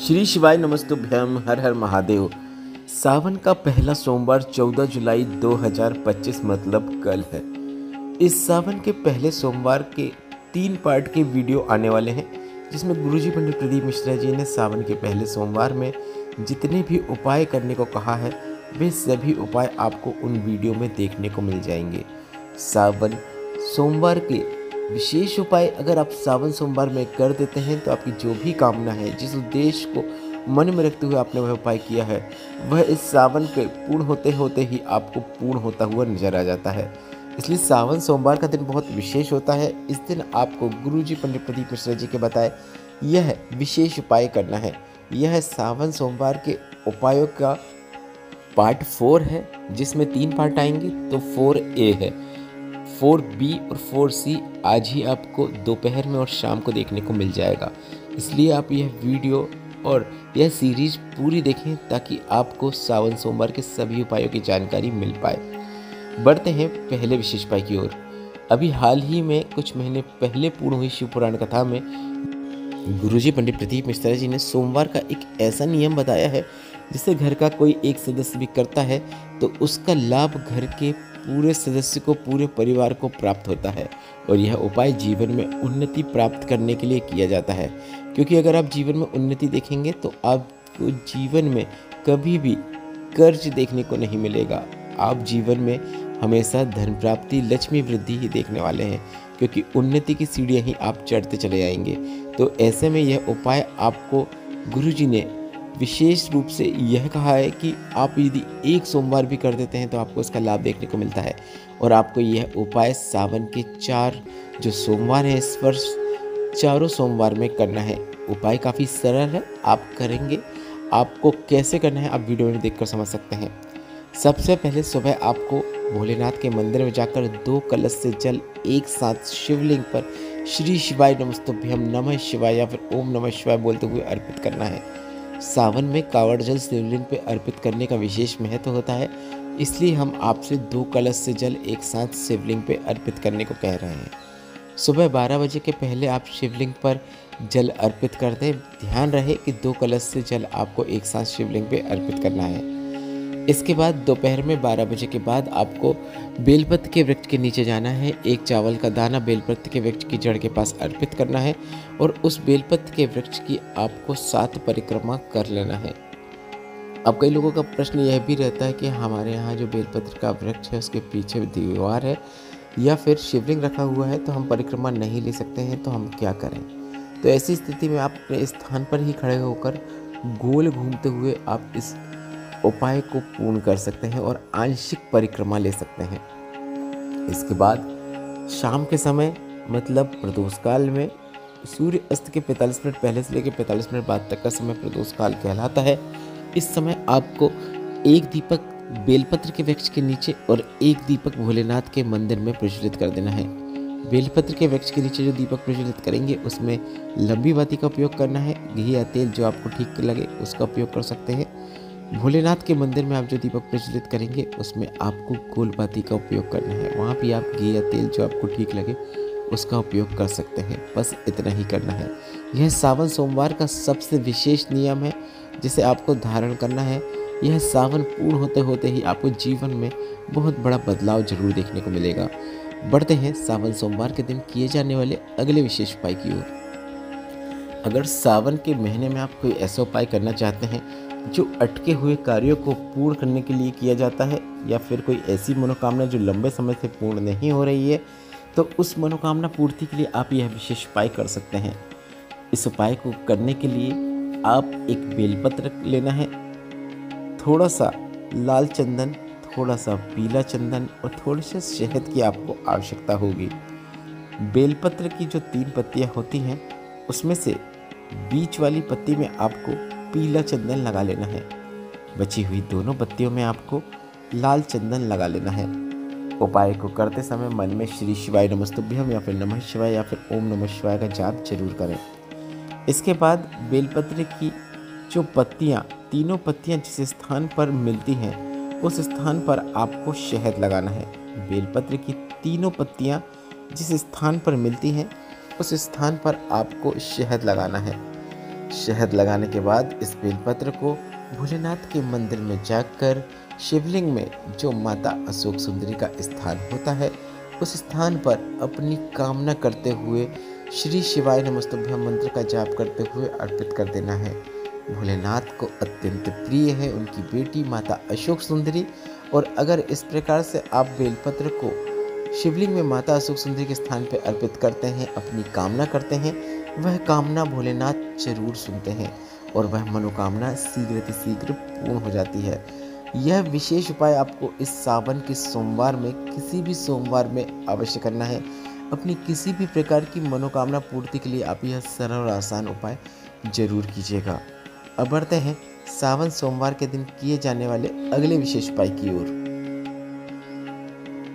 श्री शिवाय नमस्तुभ्यम। हर हर महादेव। सावन का पहला सोमवार 14 जुलाई 2025 मतलब कल है। इस सावन के पहले सोमवार के 3 पार्ट के वीडियो आने वाले हैं, जिसमें गुरुजी पंडित प्रदीप मिश्रा जी ने सावन के पहले सोमवार में जितने भी उपाय करने को कहा है, वे सभी उपाय आपको उन वीडियो में देखने को मिल जाएंगे। सावन सोमवार के विशेष उपाय अगर आप सावन सोमवार में कर देते हैं तो आपकी जो भी कामना है, जिस उद्देश्य को मन में रखते हुए आपने वह उपाय किया है, वह इस सावन के पूर्ण होते होते ही आपको पूर्ण होता हुआ नजर आ जाता है। इसलिए सावन सोमवार का दिन बहुत विशेष होता है। इस दिन आपको गुरुजी पंडित प्रदीप मिश्रा जी के बताए यह विशेष उपाय करना है। यह सावन सोमवार के उपायों का पार्ट 4 है, जिसमें 3 पार्ट आएंगे। तो 4A है, 4B और 4C आज ही आपको दोपहर में और शाम को देखने को मिल जाएगा। इसलिए आप यह वीडियो और यह सीरीज पूरी देखें ताकि आपको सावन सोमवार के सभी उपायों की जानकारी मिल पाए। बढ़ते हैं पहले विशेष उपाय की ओर। अभी हाल ही में कुछ महीने पहले पूर्ण हुई शिव पुराण कथा में गुरुजी पंडित प्रदीप मिश्रा जी ने सोमवार का एक ऐसा नियम बताया है, जिसे घर का कोई एक सदस्य भी करता है तो उसका लाभ घर के पूरे सदस्य को, पूरे परिवार को प्राप्त होता है। और यह उपाय जीवन में उन्नति प्राप्त करने के लिए किया जाता है, क्योंकि अगर आप जीवन में उन्नति देखेंगे तो आपको जीवन में कभी भी कर्ज देखने को नहीं मिलेगा। आप जीवन में हमेशा धन प्राप्ति, लक्ष्मी वृद्धि ही देखने वाले हैं, क्योंकि उन्नति की सीढ़ियाँ ही आप चढ़ते चले आएंगे। तो ऐसे में यह उपाय आपको गुरुजी ने विशेष रूप से यह कहा है कि आप यदि एक सोमवार भी कर देते हैं तो आपको इसका लाभ देखने को मिलता है। और आपको यह उपाय सावन के 4 जो सोमवार हैं इस वर्ष, चारों सोमवार में करना है। उपाय काफ़ी सरल है, आप करेंगे। आपको कैसे करना है आप वीडियो में देखकर समझ सकते हैं। सबसे पहले सुबह आपको भोलेनाथ के मंदिर में जाकर 2 कलश से जल एक साथ शिवलिंग पर श्री शिवाय नमस्तुभ्यम, नमः शिवाय या फिर ओम नमः शिवाय बोलते हुए अर्पित करना है। सावन में कावड़ जल शिवलिंग पे अर्पित करने का विशेष महत्व होता है, इसलिए हम आपसे 2 कलश से जल एक साथ शिवलिंग पे अर्पित करने को कह रहे हैं। सुबह 12 बजे के पहले आप शिवलिंग पर जल अर्पित कर दें। ध्यान रहे कि 2 कलश से जल आपको एक साथ शिवलिंग पे अर्पित करना है। इसके बाद दोपहर में 12 बजे के बाद आपको बेलपत्र के वृक्ष के नीचे जाना है। एक चावल का दाना बेलपत्र के वृक्ष की जड़ के पास अर्पित करना है और उस बेलपत्र के वृक्ष की आपको 7 परिक्रमा कर लेना है। अब कई लोगों का प्रश्न यह भी रहता है कि हमारे यहाँ जो बेलपत्र का वृक्ष है उसके पीछे दीवार है या फिर शिवलिंग रखा हुआ है, तो हम परिक्रमा नहीं ले सकते हैं, तो हम क्या करें। तो ऐसी स्थिति में आप अपने स्थान पर ही खड़े होकर गोल घूमते हुए आप इस उपाय को पूर्ण कर सकते हैं और आंशिक परिक्रमा ले सकते हैं। इसके बाद शाम के समय मतलब प्रदोष काल में सूर्य अस्त के 45 मिनट पहले से लेकर 45 मिनट बाद तक का समय प्रदोष काल कहलाता है। इस समय आपको एक दीपक बेलपत्र के वृक्ष के नीचे और एक दीपक भोलेनाथ के मंदिर में प्रज्वलित कर देना है। बेलपत्र के वृक्ष के नीचे जो दीपक प्रज्वलित करेंगे उसमें लंबी बाती का उपयोग करना है। घी या तेल जो आपको ठीक लगे उसका उपयोग कर सकते हैं। भोलेनाथ के मंदिर में आप जो दीपक प्रज्वलित करेंगे उसमें आपको गोल बाती का उपयोग करना है। वहाँ भी आप घी या तेल जो आपको ठीक लगे उसका उपयोग कर सकते हैं। बस इतना ही करना है। यह सावन सोमवार का सबसे विशेष नियम है जिसे आपको धारण करना है। यह सावन पूर्ण होते होते ही आपको जीवन में बहुत बड़ा बदलाव जरूर देखने को मिलेगा। बढ़ते हैं सावन सोमवार के दिन किए जाने वाले अगले विशेष उपाय की ओर। अगर सावन के महीने में आप कोई ऐसा उपाय करना चाहते हैं जो अटके हुए कार्यों को पूर्ण करने के लिए किया जाता है, या फिर कोई ऐसी मनोकामना जो लंबे समय से पूर्ण नहीं हो रही है, तो उस मनोकामना पूर्ति के लिए आप यह विशेष उपाय कर सकते हैं। इस उपाय को करने के लिए आप एक बेलपत्र लेना है, थोड़ा सा लाल चंदन, थोड़ा सा पीला चंदन और थोड़ी सी शहद की आपको आवश्यकता होगी। बेलपत्र की जो 3 पत्तियां होती हैं उसमें से बीच वाली पत्ती में आपको पीला चंदन लगा लेना है। बची हुई दोनों पत्तियों में आपको लाल चंदन लगा लेना है। उपाय को करते समय मन में श्री शिवाय नमस्तुभ्यम या फिर नमः शिवाय या फिर ओम नमः शिवाय का जाप जरूर करें। इसके बाद बेलपत्र की जो पत्तियाँ, तीनों पत्तियाँ जिस स्थान पर मिलती हैं उस स्थान पर आपको शहद लगाना है। बेलपत्र की तीनों पत्तियाँ जिस स्थान पर मिलती हैं उस स्थान पर आपको शहद लगाना है। शहद लगाने के बाद इस बेलपत्र को भोलेनाथ के मंदिर में जाकर शिवलिंग में जो माता अशोक सुंदरी का स्थान होता है उस स्थान पर अपनी कामना करते हुए श्री शिवाय नमस्तुभ्यम मंत्र का जाप करते हुए अर्पित कर देना है। भोलेनाथ को अत्यंत प्रिय है उनकी बेटी माता अशोक सुंदरी, और अगर इस प्रकार से आप बेलपत्र को शिवलिंग में माता अशोक सुंदरी के स्थान पर अर्पित करते हैं, अपनी कामना करते हैं, वह कामना भोलेनाथ जरूर सुनते हैं और वह मनोकामना शीघ्र पूर्ण हो जाती है। यह विशेष उपाय आपको इस सावन के सोमवार में किसी भी सोमवार में अवश्य करना है। अपनी किसी भी प्रकार की मनोकामना पूर्ति के लिए आप यह सरल और आसान उपाय जरूर कीजिएगा। अब बढ़ते हैं सावन सोमवार के दिन किए जाने वाले अगले विशेष उपाय की ओर।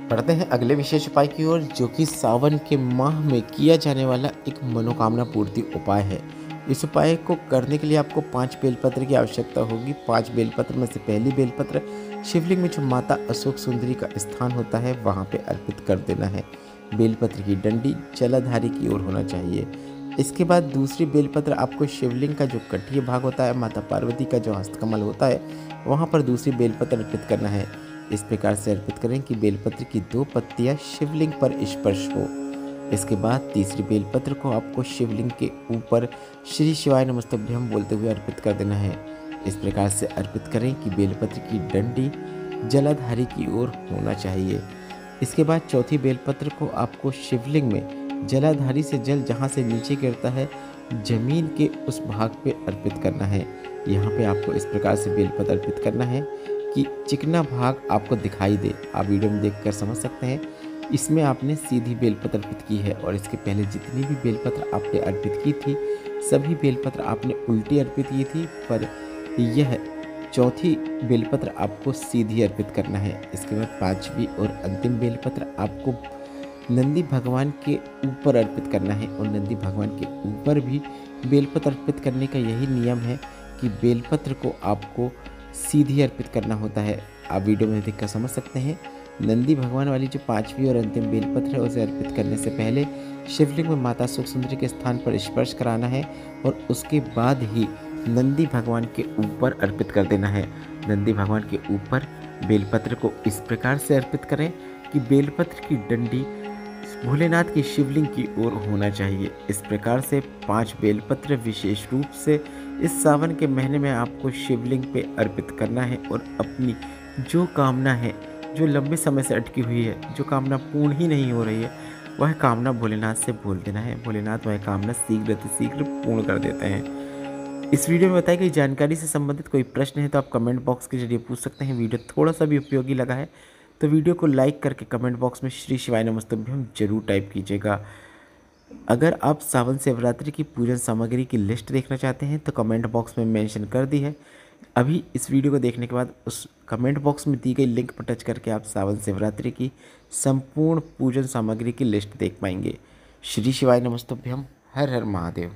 बढ़ते हैं अगले विशेष उपाय की ओर, जो कि सावन के माह में किया जाने वाला एक मनोकामना पूर्ति उपाय है। इस उपाय को करने के लिए आपको 5 बेलपत्र की आवश्यकता होगी। 5 बेलपत्र में से पहली बेलपत्र शिवलिंग में जो माता अशोक सुंदरी का स्थान होता है वहाँ पे अर्पित कर देना है। बेलपत्र की डंडी जलाधारी की ओर होना चाहिए। इसके बाद दूसरी बेलपत्र आपको शिवलिंग का जो कटीय भाग होता है, माता पार्वती का जो हस्तकमल होता है, वहाँ पर दूसरी बेलपत्र अर्पित करना है। इस प्रकार से अर्पित करें कि बेलपत्र की 2 पत्तियाँ शिवलिंग पर स्पर्श हो। इसके बाद तीसरी बेलपत्र को आपको शिवलिंग के ऊपर श्री शिवाय नमस्तुभ्यम बोलते हुए अर्पित कर देना है। इस प्रकार से अर्पित करें कि बेलपत्र की डंडी जलाधारी की ओर होना चाहिए। इसके बाद चौथी बेलपत्र को आपको शिवलिंग में जलाधारी से जल जहाँ से नीचे गिरता है जमीन के उस भाग पे अर्पित करना है। यहाँ पे आपको इस प्रकार से बेलपत्र अर्पित करना है कि चिकना भाग आपको दिखाई दे। आप वीडियो में देखकर समझ सकते हैं इसमें आपने सीधी बेलपत्र अर्पित की है, और इसके पहले जितनी भी बेलपत्र आपने अर्पित की थी सभी बेलपत्र आपने उल्टी अर्पित की थी, पर यह चौथी बेलपत्र आपको सीधी अर्पित करना है। इसके बाद 5वीं और अंतिम बेलपत्र आपको नंदी भगवान के ऊपर अर्पित करना है, और नंदी भगवान के ऊपर भी बेलपत्र अर्पित करने का यही नियम है कि बेलपत्र को आपको सीधी अर्पित करना होता है। आप वीडियो में देखकर समझ सकते हैं। नंदी भगवान वाली जो 5वीं और अंतिम बेलपत्र है उसे अर्पित करने से पहले शिवलिंग में माता अशोक सुंदरी के स्थान पर स्पर्श कराना है, और उसके बाद ही नंदी भगवान के ऊपर अर्पित कर देना है। नंदी भगवान के ऊपर बेलपत्र को इस प्रकार से अर्पित करें कि बेलपत्र की डंडी भोलेनाथ की शिवलिंग की ओर होना चाहिए। इस प्रकार से 5 बेलपत्र विशेष रूप से इस सावन के महीने में आपको शिवलिंग पे अर्पित करना है, और अपनी जो कामना है, जो लंबे समय से अटकी हुई है, जो कामना पूर्ण ही नहीं हो रही है, वह कामना भोलेनाथ से बोल देना है। भोलेनाथ वह कामना शीघ्र पूर्ण कर देते हैं। इस वीडियो में बताई गई जानकारी से संबंधित कोई प्रश्न है तो आप कमेंट बॉक्स के जरिए पूछ सकते हैं। वीडियो थोड़ा सा भी उपयोगी लगा है तो वीडियो को लाइक करके कमेंट बॉक्स में श्री शिवाय नमस्तुभ्यम जरूर टाइप कीजिएगा। अगर आप सावन शिवरात्रि की पूजन सामग्री की लिस्ट देखना चाहते हैं तो कमेंट बॉक्स में मेंशन कर दी है। अभी इस वीडियो को देखने के बाद उस कमेंट बॉक्स में दी गई लिंक पर टच करके आप सावन शिवरात्रि की संपूर्ण पूजन सामग्री की लिस्ट देख पाएंगे। श्री शिवाय नमस्तुभ्यम। हर हर महादेव।